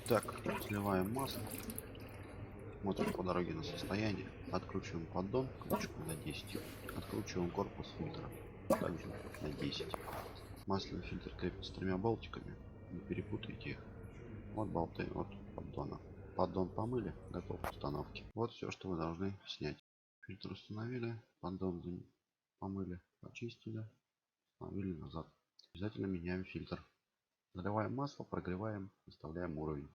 Так, сливаем масло. Смотрим по дороге на состояние. Откручиваем поддон ключиком на 10. Откручиваем корпус фильтра. Также на 10. Масляный фильтр крепится тремя болтиками. Не перепутайте их. Вот болты от поддона. Поддон помыли, готов к установке. Вот все, что вы должны снять. Фильтр установили, поддон помыли, почистили, установили назад. Обязательно меняем фильтр. Заливаем масло, прогреваем, выставляем уровень.